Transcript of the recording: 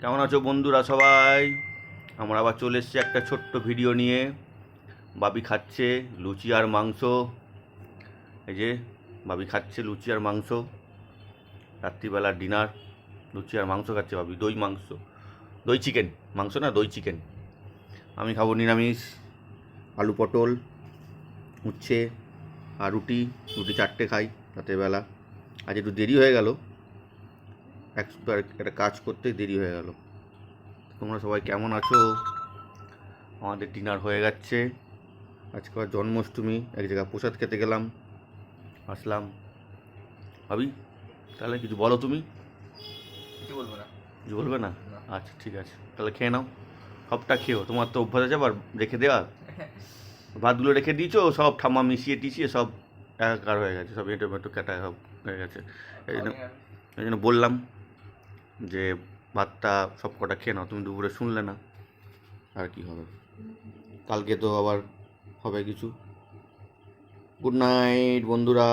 কেমন আছো বন্ধুরা সবাই? আমরা আবার চলে এসেছি একটা ছোট্ট ভিডিও নিয়ে। বাবি খাচ্ছে লুচি আর মাংস। এই যে বাবি খাচ্ছে লুচি আর মাংস, রাত্রিবেলার ডিনার। লুচি আর মাংস খাচ্ছে বাবি, দই মাংস, দই চিকেন, মাংস না দই চিকেন। আমি খাবো নিরামিষ, আলু পটল, উচ্ছে আর রুটি। রুটি 4টে খাই রাতেরবেলা। আজ একটু দেরি হয়ে গেল, একটা কাজ করতে দেরি হয়ে গেল। তোমরা সবাই কেমন আছো? আমাদের ডিনার হয়ে গেছে। আজকে আবার জন্মাষ্টমী, এক জায়গায় প্রসাদ খেতে গেলাম, আসলাম। ভাবি তাহলে কিছু বলো তুমি। কিছু বলবো না। কিছু বলবে না? না। আচ্ছা ঠিক আছে, তাহলে খেয়ে নাও। সবটা খেও, তোমার তো অভ্যাস আছে আবার রেখে দেওয়ার। ভাতগুলো রেখে দিয়েছো, সব ঠাম্মা মিশিয়ে টিশিয়ে সব একাকার হয়ে গেছে, সব এঁটো মেটো কাটা সব হয়ে গেছে। এই জন্য বললাম যে ভাতটা সব কটা খেয়ে নাও। তুমি দুপুরে শুনলে না, আর কি হবে। কালকে তো আবার হবে কিছু। গুড নাইট বন্ধুরা।